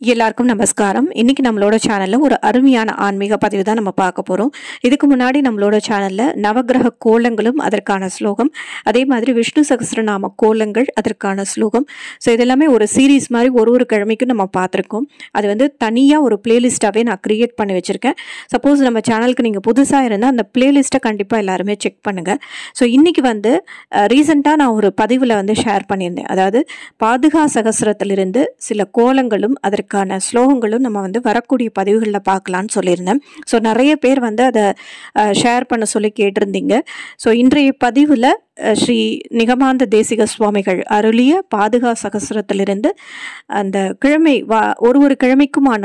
எல்லாருக்கும் நமஸ்காரம். இன்னைக்கு நம்மளோட சேனல்ல ஒரு அருமையான ஆன்மீக பதிவு தான் நம்ம பார்க்க போறோம். இதுக்கு முன்னாடி நம்மளோட சேனல்ல நவக்கிரக கோலங்களும் அதற்கான ஸ்லோகம், அதே மாதிரி விஷ்ணு சகஸ்ரநாம கோலங்கள் அதற்கான ஸ்லோகம், ஸோ இதெல்லாமே ஒரு சீரீஸ் மாதிரி ஒரு கிழமைக்கும் நம்ம பார்த்துருக்கோம். அது வந்து தனியாக ஒரு பிளேலிஸ்ட்டாகவே நான் க்ரியேட் பண்ணி வச்சுருக்கேன். சப்போஸ் நம்ம சேனலுக்கு நீங்கள் புதுசாக இருந்தால் அந்த பிளேலிஸ்ட்டை கண்டிப்பாக எல்லாருமே செக் பண்ணுங்கள். ஸோ இன்றைக்கி வந்து ரீசெண்டாக நான் ஒரு பதிவில் வந்து ஷேர் பண்ணியிருந்தேன். அதாவது பாதுகா சகஸ்ரத்திலிருந்து சில கோலங்களும் அதற்கான ஸ்லோகங்களும் நம்ம வந்து வரக்கூடிய பதிவுகளில் பார்க்கலான்னு சொல்லியிருந்தேன். ஸோ நிறைய பேர் வந்து அதை ஷேர் பண்ண சொல்லி கேட்டிருந்தீங்க. ஸோ இன்றைய பதிவில் ஸ்ரீ நிகமாந்த தேசிக சுவாமிகள் அருளிய பாதுகா சகஸ்ரத்திலிருந்து அந்த கிழமை ஒரு கிழமைக்குமான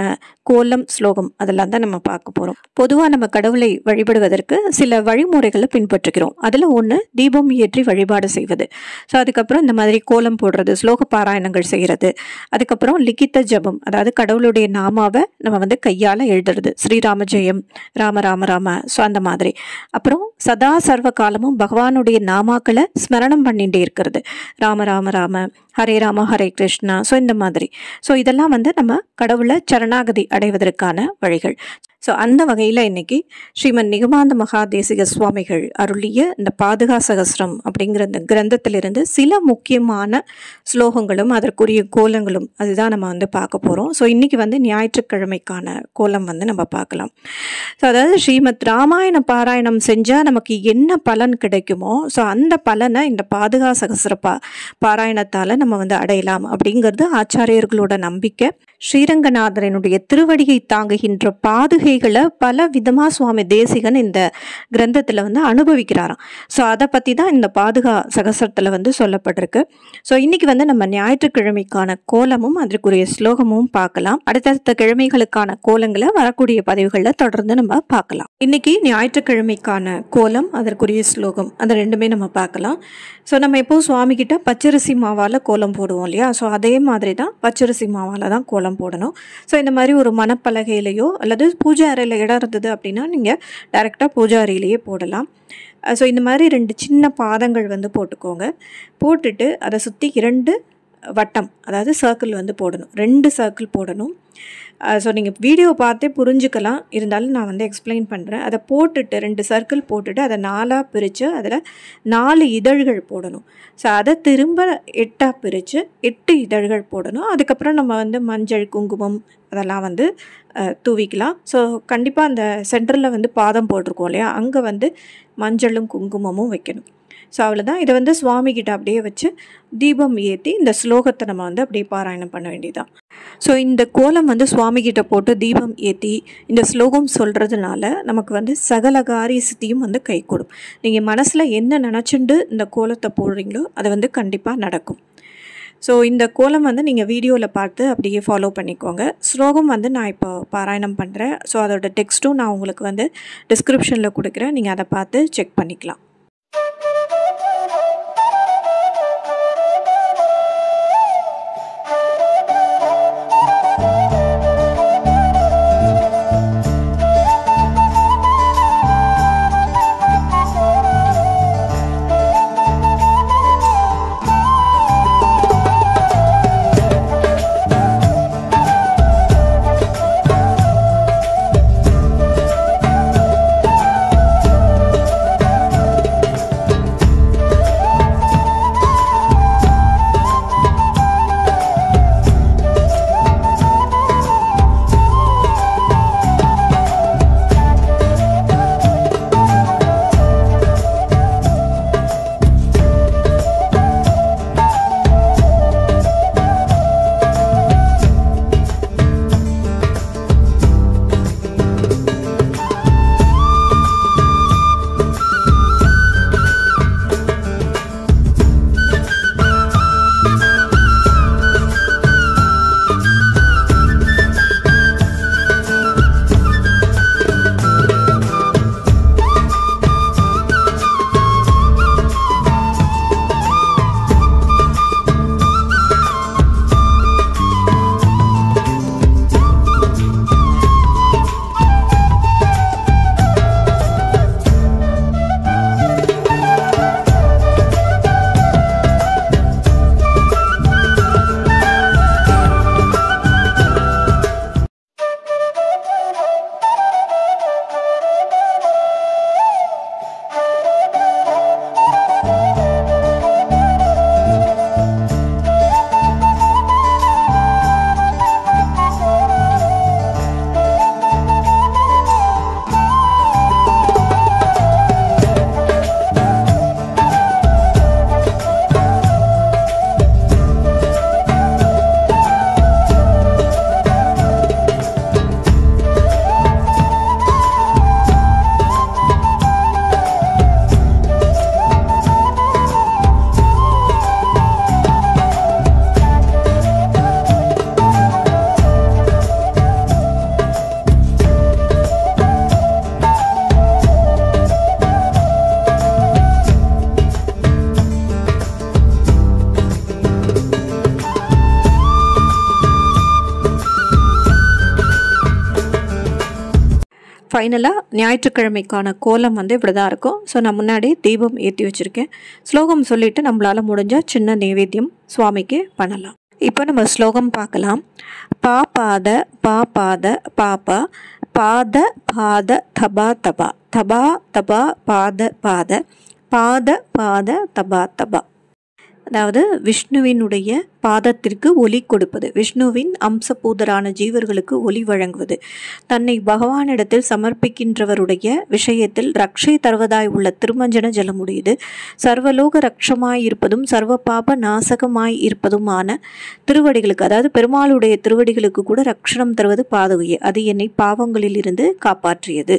கோலம் ஸ்லோகம் அதெல்லாம் தான் நம்ம பார்க்க போகிறோம். பொதுவாக நம்ம கடவுளை வழிபடுவதற்கு சில வழிமுறைகளை பின்பற்றுகிறோம். அதில் ஒன்று தீபம் ஏற்றி வழிபாடு செய்வது. ஸோ அதுக்கப்புறம் இந்த மாதிரி கோலம் போடுறது, ஸ்லோக பாராயணங்கள் செய்கிறது. அதுக்கப்புறம் லிகித்த ஜபம், அதாவது கடவுளுடைய நாமாவை நம்ம வந்து கையால் எழுதுறது, ஸ்ரீராம ஜெயம், ராம ராம ராம. ஸோ அந்த மாதிரி. அப்புறம் சதா சர்வ காலமும் பகவானுடைய நாமாக்களை ஸ்மரணம் பண்ணிகிட்டே இருக்கிறது, ராம ராம ராம, ஹரே ராம ஹரே கிருஷ்ணா. ஸோ இந்த மாதிரி. ஸோ இதெல்லாம் வந்து நம்ம கடவுளை சரணாகதி அடைவதற்கான வழிகள். ஸோ அந்த வகையில் இன்னைக்கு ஸ்ரீமன் நிகமாந்த மகாதேசிக சுவாமிகள் அருளிய இந்த பாதுகா சகஸ்ரம் அப்படிங்கிற இந்த கிரந்தத்திலிருந்து சில முக்கியமான ஸ்லோகங்களும் அதற்குரிய கோலங்களும் அதுதான் நம்ம வந்து பார்க்க போகிறோம். ஸோ இன்றைக்கி வந்து ஞாயிற்றுக்கிழமைக்கான கோலம் வந்து நம்ம பார்க்கலாம். ஸோ அதாவது ஸ்ரீமத் ராமாயண பாராயணம் செஞ்சால் நமக்கு என்ன பலன் கிடைக்குமோ ஸோ அந்த பலனை இந்த பாதுகா சகஸ்ர பாராயணத்தால் நம்ம வந்து அடையலாம் அப்படிங்கிறது ஆச்சாரியர்களோட நம்பிக்கை. ஸ்ரீரங்கநாதரனுடைய திருவடியை தாங்குகின்ற பாதுகைகளை பல விதமாக சுவாமி தேசிகன் இந்த கிரந்தத்தில் வந்து அனுபவிக்கிறாராம். ஸோ அதை பற்றி தான் இந்த பாதுகா சகஸ்ரத்தில் வந்து சொல்லப்பட்டிருக்கு. ஸோ இன்னைக்கு வந்து நம்ம ஞாயிற்றுக்கிழமைக்கான கோலமும் அதற்குரிய ஸ்லோகமும் பார்க்கலாம். அடுத்தடுத்த கிழமைகளுக்கான கோலங்களை வரக்கூடிய பதிவுகளில் தொடர்ந்து நம்ம பார்க்கலாம். இன்னைக்கு ஞாயிற்றுக்கிழமைக்கான கோலம் அதற்குரிய ஸ்லோகம் அது ரெண்டுமே நம்ம பார்க்கலாம். ஸோ நம்ம எப்போது சுவாமி கிட்ட பச்சரிசி மாவால் கோலம் போடுவோம் இல்லையா? ஸோ அதே மாதிரி தான் பச்சரிசி மாவால் தான் கோலம் போடணும். ஸோ இந்த மாதிரி ஒரு மணப்பலகையிலையோ அல்லது பூஜை அறையில் இடம் இருந்தது அப்படின்னா நீங்கள் டைரெக்டாக பூஜை அறையிலேயே போடலாம். ஸோ இந்த மாதிரி 2 சின்ன பாதங்கள் வந்து போட்டுக்கோங்க. போட்டுட்டு அதை சுற்றி 2 வட்டம், அதாவது சர்க்கிள் வந்து போடணும். 2 சர்க்கிள் போடணும். ஸோ நீங்கள் வீடியோ பார்த்தே புரிஞ்சுக்கலாம், இருந்தாலும் நான் வந்து எக்ஸ்பிளைன் பண்ணுறேன். அதை போட்டுட்டு 2 சர்க்கிள் போட்டுட்டு அதை 4ஆக பிரித்து அதில் 4 இதழ்கள் போடணும். ஸோ அதை திரும்ப 8ஆக பிரித்து 8 இதழ்கள் போடணும். அதுக்கப்புறம் நம்ம வந்து மஞ்சள், குங்குமம் அதெல்லாம் வந்து தூவிக்கலாம். ஸோ கண்டிப்பாக அந்த சென்டரில் வந்து பாதம் போட்டிருக்கோம் இல்லையா, அங்கே வந்து மஞ்சளும் குங்குமமும் வைக்கணும். ஸோ அவ்வளோதான். இதை வந்து சுவாமி கிட்ட அப்படியே வச்சு தீபம் ஏற்றி இந்த ஸ்லோகத்தை நம்ம வந்து அப்படியே பாராயணம் பண்ண வேண்டியதான். ஸோ இந்த கோலம் வந்து சுவாமி கிட்ட போட்டு தீபம் ஏற்றி இந்த ஸ்லோகம் சொல்கிறதுனால நமக்கு வந்து சகல காரிய சித்தியும் வந்து கை கூடும். நீங்கள் மனசில் என்ன நினச்சிண்டு இந்த கோலத்தை போடுறீங்களோ அது வந்து கண்டிப்பாக நடக்கும். ஸோ இந்த கோலம் வந்து நீங்கள் வீடியோவில் பார்த்து அப்படியே ஃபாலோ பண்ணிக்கோங்க. ஸ்லோகம் வந்து நான் இப்போ பாராயணம் பண்ணுறேன். ஸோ அதோட டெக்ஸ்ட்டும் நான் உங்களுக்கு வந்து டிஸ்கிரிப்ஷனில் கொடுக்குறேன், நீங்கள் அதை பார்த்து செக் பண்ணிக்கலாம். ஃபைனலாக ஞாயிற்றுக்கிழமைக்கான கோலம் வந்து இப்படி தான் இருக்கும். ஸோ நான் முன்னாடி தீபம் ஏற்றி வச்சுருக்கேன். ஸ்லோகம் சொல்லிவிட்டு நம்மளால் முடிஞ்சால் சின்ன நைவேத்தியம் சுவாமிக்கு பண்ணலாம். இப்போ நம்ம ஸ்லோகம் பார்க்கலாம். பாபாத பாபாத பாபா பாத பாத தபா தபா தபா தபா பாத பாத பாத பாத தபா தபா. அதாவது விஷ்ணுவினுடைய பாதத்திற்கு ஒளி கொடுப்பது, விஷ்ணுவின் அம்சபூதரான ஜீவர்களுக்கு ஒளி வழங்குவது, தன்னை பகவானிடத்தில் சமர்ப்பிக்கின்றவருடைய விஷயத்தில் ரக்ஷை தருவதாய் உள்ள திருமஞ்சன ஜலமுடையது, சர்வலோக ரக்ஷமாய் இருப்பதும் சர்வ பாப நாசகமாய் இருப்பதுமான திருவடிகளுக்கு, அதாவது பெருமாளுடைய திருவடிகளுக்கு கூட ரக்ஷணம் தருவது பாதுகையே, அது என்னை பாவங்களில் இருந்து காப்பாற்றியது.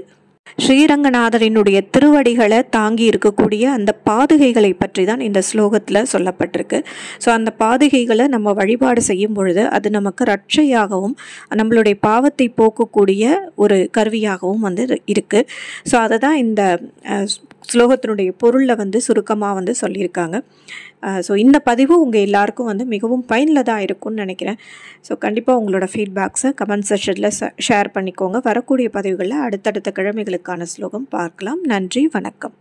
ஸ்ரீரங்கநாதரினுடைய திருவடிகளை தாங்கி இருக்கக்கூடிய அந்த பாதுகைகளை பற்றி தான் இந்த ஸ்லோகத்தில் சொல்லப்பட்டிருக்கு. ஸோ அந்த பாதுகைகளை நம்ம வழிபாடு செய்யும் பொழுது அது நமக்கு ரட்சையாகவும் நம்மளுடைய பாவத்தை போக்கக்கூடிய ஒரு கருவியாகவும் வந்து இருக்குது. ஸோ அதை தான் இந்த ஸ்லோகத்தினுடைய பொருளில் வந்து சுருக்கமாக வந்து சொல்லியிருக்காங்க. ஸோ இந்த பதிவு உங்கள் எல்லாருக்கும் வந்து மிகவும் பயனுள்ளதாக இருக்கும்னு நினைக்கிறேன். ஸோ கண்டிப்பாக உங்களோட ஃபீட்பேக்ஸை கமெண்ட் செக்ஷனில் ஷேர் பண்ணிக்கோங்க. வரக்கூடிய பதிவுகளில் அடுத்தடுத்த கிழமைகளுக்கான ஸ்லோகம் பார்க்கலாம். நன்றி, வணக்கம்.